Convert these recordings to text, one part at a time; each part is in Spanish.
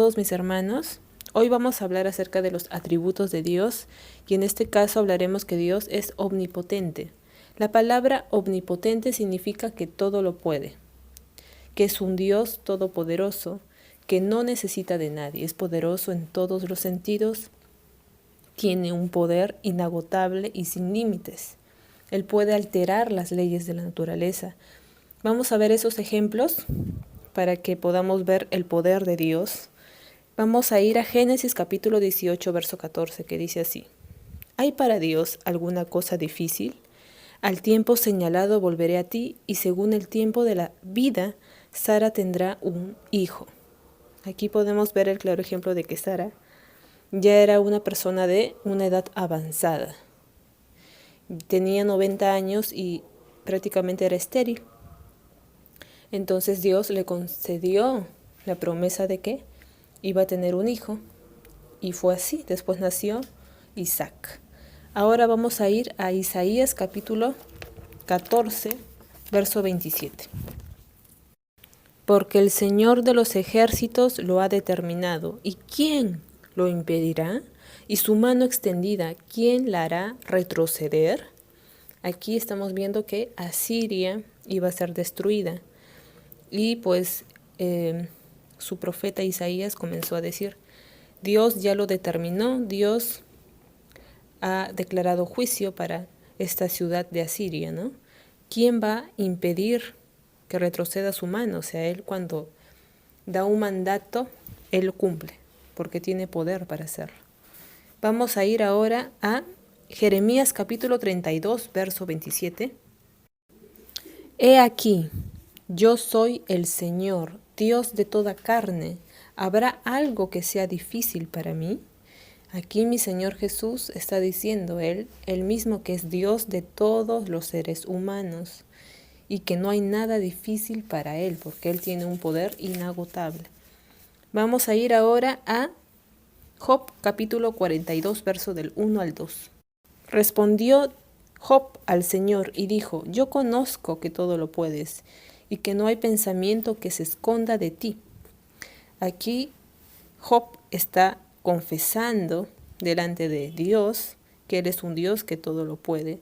todos mis hermanos. Hoy vamos a hablar acerca de los atributos de Dios y en este caso hablaremos que Dios es omnipotente. La palabra omnipotente significa que todo lo puede, que es un Dios todopoderoso, que no necesita de nadie, es poderoso en todos los sentidos, tiene un poder inagotable y sin límites. Él puede alterar las leyes de la naturaleza. Vamos a ver esos ejemplos para que podamos ver el poder de Dios. Vamos a ir a Génesis capítulo 18, verso 14, que dice así: ¿Hay para Dios alguna cosa difícil? Al tiempo señalado volveré a ti, y según el tiempo de la vida, Sara tendrá un hijo. Aquí podemos ver el claro ejemplo de que Sara ya era una persona de una edad avanzada. Tenía 90 años y prácticamente era estéril. Entonces Dios le concedió la promesa de que iba a tener un hijo. Y fue así. Después nació Isaac. Ahora vamos a ir a Isaías capítulo 14, verso 27. Porque el Señor de los ejércitos lo ha determinado. ¿Y quién lo impedirá? Y su mano extendida, ¿quién la hará retroceder? Aquí estamos viendo que Asiria iba a ser destruida. Y pues su profeta Isaías comenzó a decir: Dios ya lo determinó, Dios ha declarado juicio para esta ciudad de Asiria, ¿no? ¿Quién va a impedir que retroceda su mano? O sea, Él cuando da un mandato, Él lo cumple, porque tiene poder para hacerlo. Vamos a ir ahora a Jeremías capítulo 32, verso 27. He aquí, yo soy el Señor, Dios de toda carne. ¿Habrá algo que sea difícil para mí? Aquí mi Señor Jesús está diciendo, Él mismo que es Dios de todos los seres humanos y que no hay nada difícil para Él, porque Él tiene un poder inagotable. Vamos a ir ahora a Job capítulo 42, verso del 1 al 2. Respondió Job al Señor y dijo: Yo conozco que todo lo puedes y que no hay pensamiento que se esconda de ti. Aquí Job está confesando delante de Dios que Él es un Dios que todo lo puede,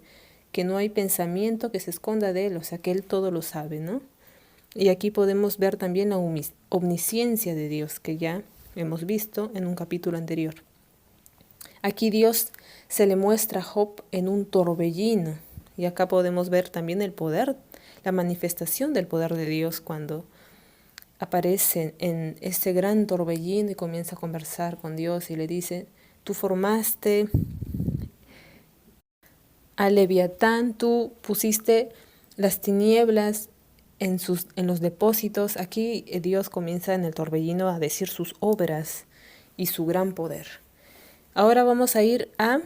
que no hay pensamiento que se esconda de Él, o sea que Él todo lo sabe, ¿no? Y aquí podemos ver también la omnisciencia de Dios, que ya hemos visto en un capítulo anterior. Aquí Dios se le muestra a Job en un torbellino, y acá podemos ver también el poder, la manifestación del poder de Dios cuando aparece en ese gran torbellino y comienza a conversar con Dios y le dice: tú formaste a Leviatán, tú pusiste las tinieblas en los depósitos. Aquí Dios comienza en el torbellino a decir sus obras y su gran poder. Ahora vamos a ir a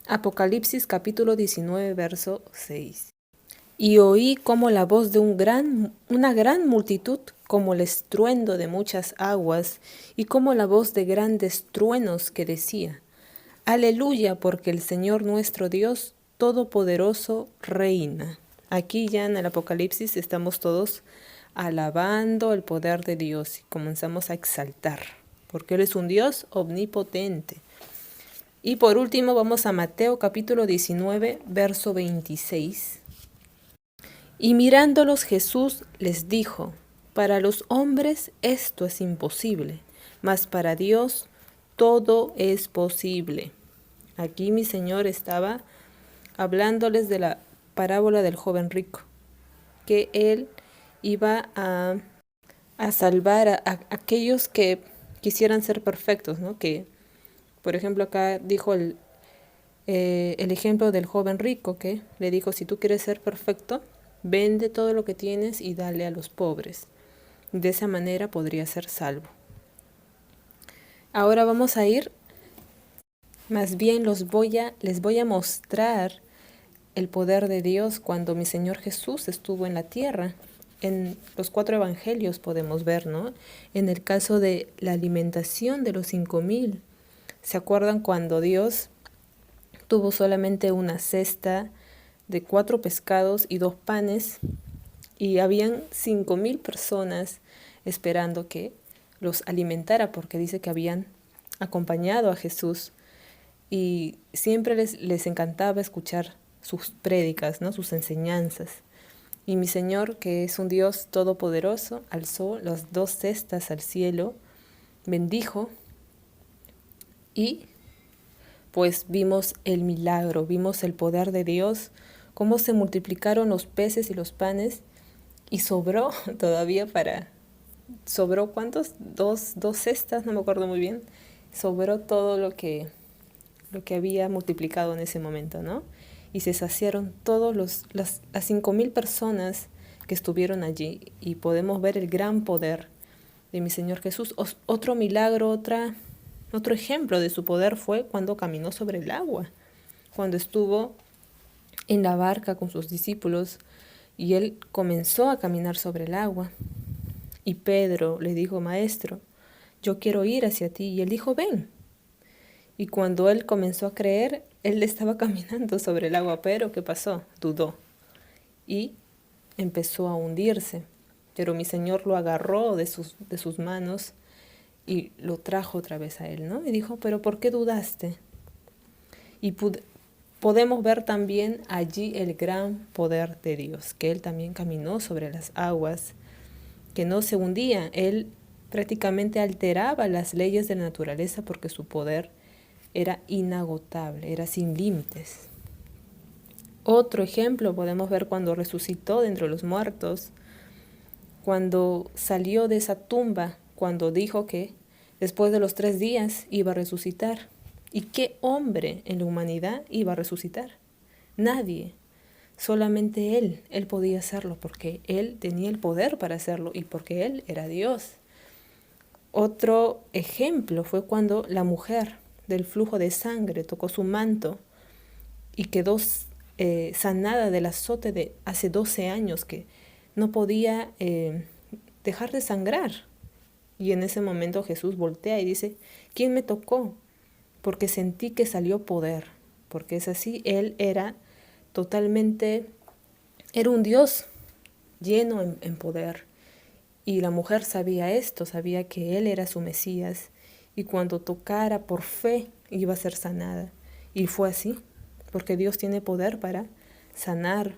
Apocalipsis capítulo 19, verso 6. Y oí como la voz de una gran multitud, como el estruendo de muchas aguas, y como la voz de grandes truenos que decía: Aleluya, porque el Señor nuestro Dios Todopoderoso reina. Aquí ya en el Apocalipsis estamos todos alabando el poder de Dios y comenzamos a exaltar, porque Él es un Dios omnipotente. Y por último vamos a Mateo capítulo 19, verso 26. Y mirándolos Jesús les dijo: para los hombres esto es imposible, mas para Dios todo es posible. Aquí mi Señor estaba hablándoles de la parábola del joven rico, que Él iba a salvar a aquellos que quisieran ser perfectos, ¿no? Que, por ejemplo, acá dijo el ejemplo del joven rico, que le dijo: si tú quieres ser perfecto, vende todo lo que tienes y dale a los pobres. De esa manera podrías ser salvo. Ahora vamos a ir, más bien les voy a mostrar el poder de Dios cuando mi Señor Jesús estuvo en la tierra. En los 4 evangelios podemos ver, ¿no? En el caso de la alimentación de los 5,000. ¿Se acuerdan cuando Dios tuvo solamente una cesta de 4 pescados y 2 panes? Y habían 5,000 personas esperando que los alimentara, porque dice que habían acompañado a Jesús y siempre les encantaba escuchar sus prédicas, ¿no? Sus enseñanzas. Y mi Señor, que es un Dios todopoderoso, alzó las 2 cestas al cielo, bendijo y pues vimos el milagro, vimos el poder de Dios, cómo se multiplicaron los peces y los panes y sobró todavía ¿sobró cuántos? Dos cestas, no me acuerdo muy bien. Sobró todo lo que había multiplicado en ese momento, ¿no? Y se saciaron las 5.000 personas que estuvieron allí y podemos ver el gran poder de mi Señor Jesús. Otro milagro, otro ejemplo de su poder fue cuando caminó sobre el agua, cuando estuvo en la barca con sus discípulos y él comenzó a caminar sobre el agua. Y Pedro le dijo, Maestro, yo quiero ir hacia ti. Y él dijo, ven. Y cuando él comenzó a creer, él estaba caminando sobre el agua, pero ¿qué pasó? Dudó y empezó a hundirse. Pero mi Señor lo agarró de sus manos y lo trajo otra vez a él, ¿no? Y dijo, pero ¿por qué dudaste? Y podemos ver también allí el gran poder de Dios, que él también caminó sobre las aguas, que no se hundía. Él prácticamente alteraba las leyes de la naturaleza porque su poder era inagotable, era sin límites. Otro ejemplo podemos ver cuando resucitó de entre los muertos, cuando salió de esa tumba, cuando dijo que después de los 3 días iba a resucitar. ¿Y qué hombre en la humanidad iba a resucitar? Nadie. Solamente él podía hacerlo porque él tenía el poder para hacerlo y porque él era Dios. Otro ejemplo fue cuando la mujer del flujo de sangre tocó su manto y quedó sanada del azote de hace 12 años que no podía dejar de sangrar. Y en ese momento Jesús voltea y dice, ¿quién me tocó? Porque sentí que salió poder, porque es así, él era un Dios lleno en poder. Y la mujer sabía esto, sabía que él era su Mesías y cuando tocara por fe iba a ser sanada. Y fue así, porque Dios tiene poder para sanar.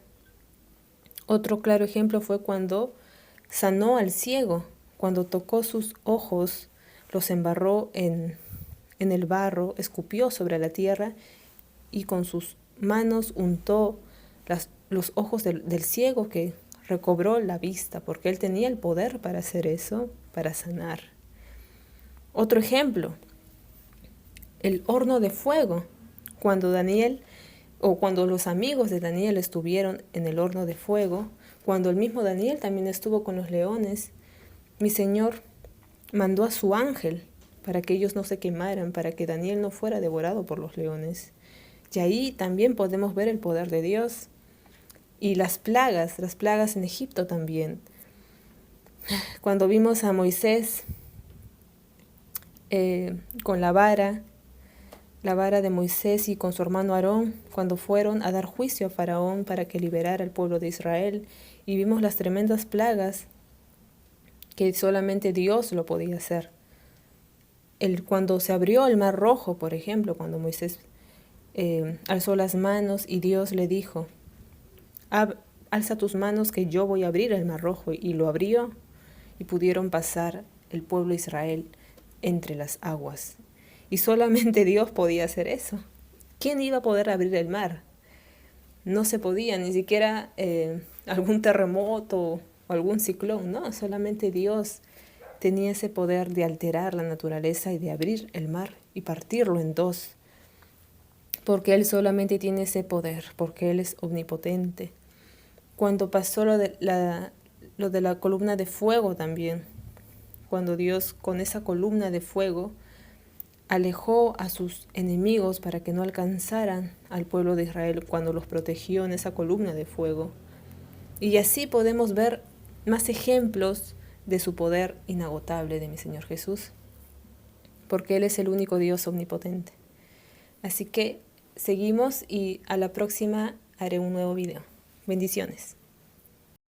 Otro claro ejemplo fue cuando sanó al ciego, cuando tocó sus ojos, los embarró en el barro, escupió sobre la tierra y con sus manos untó los ojos del ciego que recobró la vista, porque él tenía el poder para hacer eso, para sanar. Otro ejemplo, el horno de fuego, cuando cuando los amigos de Daniel estuvieron en el horno de fuego, cuando el mismo Daniel también estuvo con los leones, mi Señor mandó a su ángel para que ellos no se quemaran, para que Daniel no fuera devorado por los leones. Y ahí también podemos ver el poder de Dios. Y las plagas en Egipto también. Cuando vimos a Moisés con la vara de Moisés y con su hermano Aarón, cuando fueron a dar juicio a Faraón para que liberara al pueblo de Israel, y vimos las tremendas plagas que solamente Dios lo podía hacer. Cuando se abrió el mar rojo, por ejemplo, cuando Moisés alzó las manos y Dios le dijo, alza tus manos que yo voy a abrir el mar rojo, y lo abrió y pudieron pasar el pueblo de Israel entre las aguas. Y solamente Dios podía hacer eso. ¿Quién iba a poder abrir el mar? No se podía, ni siquiera algún terremoto o algún ciclón, no, solamente Dios tenía ese poder de alterar la naturaleza y de abrir el mar y partirlo en 2, porque Él solamente tiene ese poder, porque Él es omnipotente. Cuando pasó lo de la columna de fuego también, cuando Dios con esa columna de fuego alejó a sus enemigos para que no alcanzaran al pueblo de Israel, cuando los protegió en esa columna de fuego. Y así podemos ver más ejemplos de su poder inagotable de mi Señor Jesús, porque Él es el único Dios omnipotente. Así que seguimos y a la próxima haré un nuevo video. Bendiciones.